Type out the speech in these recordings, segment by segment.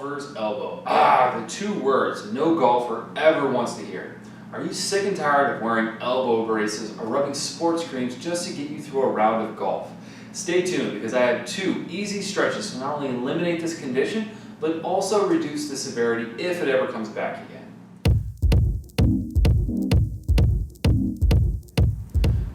golfer's elbow. Ah, the two words no golfer ever wants to hear. Are you sick and tired of wearing elbow braces or rubbing sports creams just to get you through a round of golf? Stay tuned because I have two easy stretches to not only eliminate this condition, but also reduce the severity if it ever comes back again.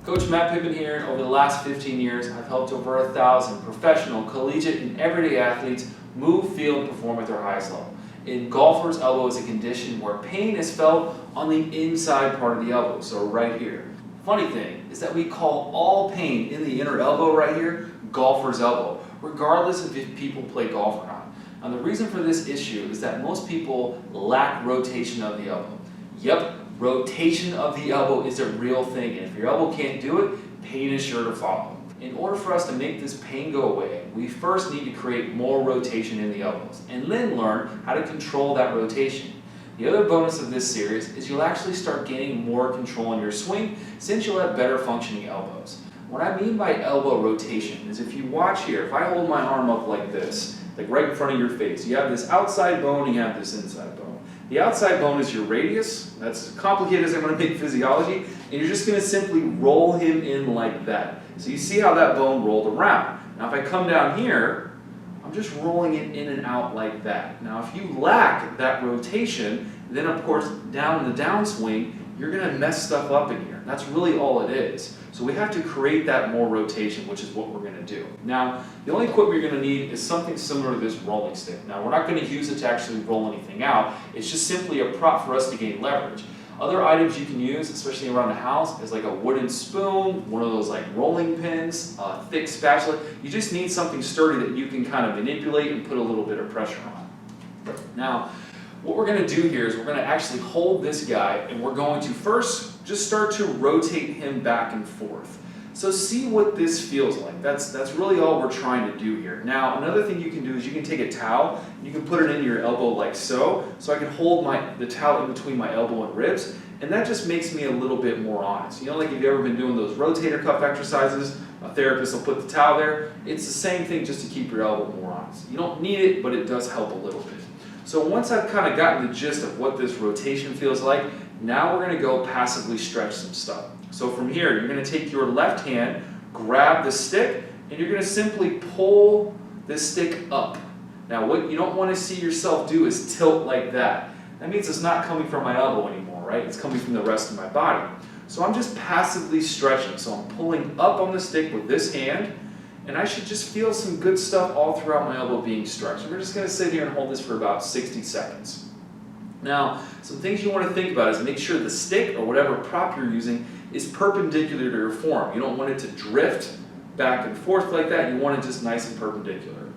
Coach Matt Pippin here, and over the last 15 years, I've helped over 1,000 professional, collegiate, and everyday athletes move, feel, and perform at their highest level. In golfer's elbow is a condition where pain is felt on the inside part of the elbow, so right here. Funny thing is that we call all pain in the inner elbow right here golfer's elbow, regardless of if people play golf or not. And the reason for this issue is that most people lack rotation of the elbow. Yep, rotation of the elbow is a real thing, and if your elbow can't do it, pain is sure to follow. In order for us to make this pain go away, we first need to create more rotation in the elbows, and then learn how to control that rotation. The other bonus of this series is you'll actually start gaining more control in your swing since you'll have better functioning elbows. What I mean by elbow rotation is if you watch here, if I hold my arm up like this, like right in front of your face, you have this outside bone and you have this inside bone. The outside bone is your radius. That's as complicated as I'm going to make physiology, and you're just going to simply roll him in like that. So you see how that bone rolled around. Now if I come down here, I'm just rolling it in and out like that. Now if you lack that rotation, then of course down the downswing, you're going to mess stuff up in here. That's really all it is. So we have to create that more rotation, which is what we're going to do. Now, the only equipment you're going to need is something similar to this rolling stick. Now, we're not going to use it to actually roll anything out. It's just simply a prop for us to gain leverage. Other items you can use, especially around the house, is like a wooden spoon, one of those like rolling pins, a thick spatula. You just need something sturdy that you can kind of manipulate and put a little bit of pressure on. Now, what we're going to do here is we're going to actually hold this guy, and we're going to first just start to rotate him back and forth. So see what this feels like. That's really all we're trying to do here. Now, another thing you can do is you can take a towel, and you can put it in your elbow like so I can hold the towel in between my elbow and ribs, and that just makes me a little bit more honest. You know, like if you've ever been doing those rotator cuff exercises, a therapist will put the towel there. It's the same thing just to keep your elbow more honest. You don't need it, but it does help a little bit. So once I've kind of gotten the gist of what this rotation feels like, now we're going to go passively stretch some stuff. So from here, you're going to take your left hand, grab the stick, and you're going to simply pull the stick up. Now what you don't want to see yourself do is tilt like that. That means it's not coming from my elbow anymore, right? It's coming from the rest of my body. So I'm just passively stretching. So I'm pulling up on the stick with this hand, and I should just feel some good stuff all throughout my elbow being stretched. We're just going to sit here and hold this for about 60 seconds. Now, some things you want to think about is make sure the stick or whatever prop you're using is perpendicular to your form. You don't want it to drift back and forth like that. You want it just nice and perpendicular.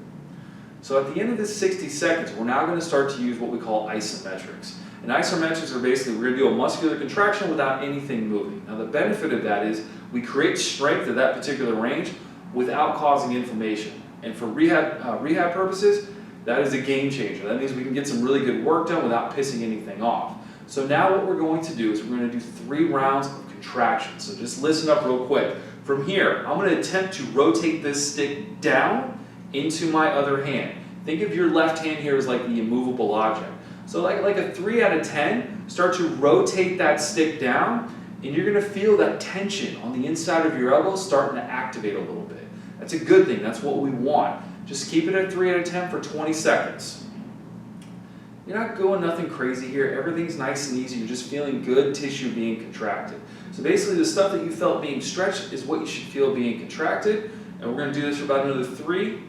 So at the end of this 60 seconds, we're now going to start to use what we call isometrics. And isometrics are basically, we're going to do a muscular contraction without anything moving. Now the benefit of that is we create strength at that particular range without causing inflammation. And for rehab purposes, that is a game changer. That means we can get some really good work done without pissing anything off. So now what we're going to do is we're going to do 3 rounds of contractions. So just listen up real quick. From here, I'm going to attempt to rotate this stick down into my other hand. Think of your left hand here as like the immovable object. So like a 3 out of 10, start to rotate that stick down, and you're going to feel that tension on the inside of your elbow starting to activate a little bit. That's a good thing. That's what we want. Just keep it at 3 out of 10 for 20 seconds. You're not going nothing crazy here. Everything's nice and easy. You're just feeling good tissue being contracted. So basically the stuff that you felt being stretched is what you should feel being contracted. And we're going to do this for about another 3,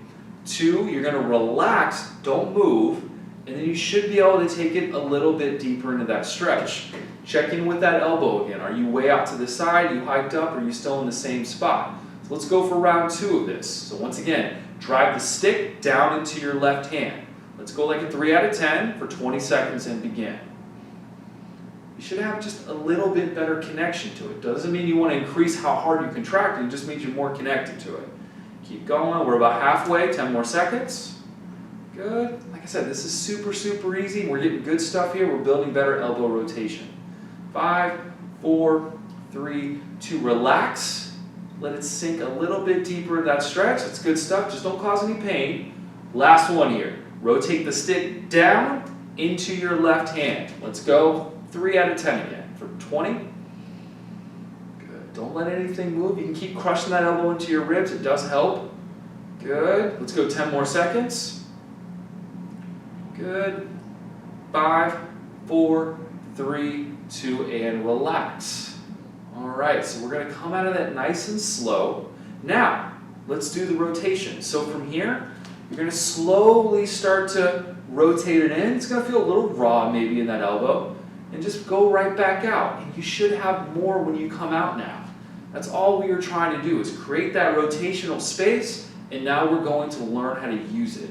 2. You're going to relax. Don't move. And then you should be able to take it a little bit deeper into that stretch. Check in with that elbow again. Are you way out to the side? Are you hiked up? Or are you still in the same spot? So let's go for round 2 of this. So once again, drive the stick down into your left hand. Let's go like a 3 out of 10 for 20 seconds and begin. You should have just a little bit better connection to it. Doesn't mean you want to increase how hard you contract it, it just means you're more connected to it. Keep going, we're about halfway, 10 more seconds. Good. Like I said, this is super, super easy. We're getting good stuff here. We're building better elbow rotation. 5, 4, 3, 2, relax. Let it sink a little bit deeper in that stretch. That's good stuff. Just don't cause any pain. Last one here. Rotate the stick down into your left hand. Let's go 3 out of 10 again for 20. Good. Don't let anything move. You can keep crushing that elbow into your ribs. It does help. Good. Let's go 10 more seconds. Good. 5, 4, 3, 2, and relax. All right, so we're going to come out of that nice and slow. Now, let's do the rotation. So from here, you're going to slowly start to rotate it in. It's going to feel a little raw maybe in that elbow. And just go right back out. And you should have more when you come out now. That's all we are trying to do, is create that rotational space, and now we're going to learn how to use it.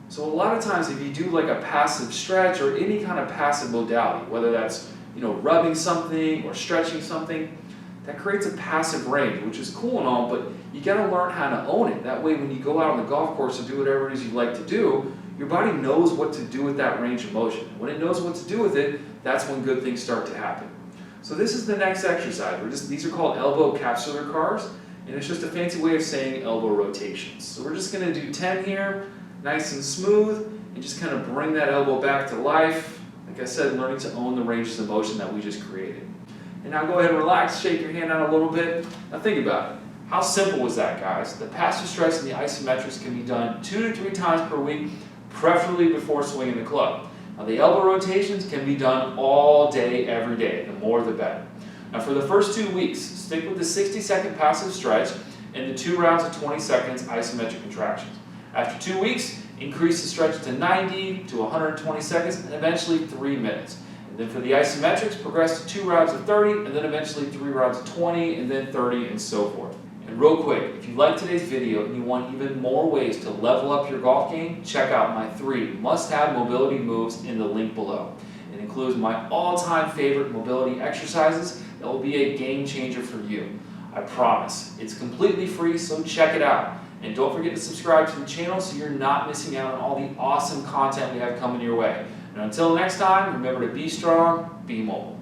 So a lot of times if you do like a passive stretch or any kind of passive modality, whether that's rubbing something or stretching something, that creates a passive range, which is cool and all, but you got to learn how to own it. That way when you go out on the golf course to do whatever it is you like to do, your body knows what to do with that range of motion. When it knows what to do with it, that's when good things start to happen. So this is the next exercise. These are called elbow capsular cars, and it's just a fancy way of saying elbow rotations. So we're just going to do 10 here, nice and smooth, and just kind of bring that elbow back to life. Like I said, learning to own the ranges of motion that we just created. And now go ahead and relax, shake your hand out a little bit. Now think about it. How simple was that, guys? The passive stretch and the isometrics can be done 2 to 3 times per week, preferably before swinging the club. Now the elbow rotations can be done all day, every day. The more the better. Now for the first 2 weeks, stick with the 60-second passive stretch and the 2 rounds of 20 seconds isometric contractions. After 2 weeks, increase the stretch to 90 to 120 seconds and eventually 3 minutes. And then for the isometrics, progress to 2 rounds of 30 and then eventually 3 rounds of 20 and then 30 and so forth. And real quick, if you liked today's video and you want even more ways to level up your golf game, check out my 3 must-have mobility moves in the link below. It includes my all-time favorite mobility exercises that will be a game changer for you. I promise. It's completely free, so check it out. And don't forget to subscribe to the channel so you're not missing out on all the awesome content we have coming your way. And until next time, remember to be strong, be mobile.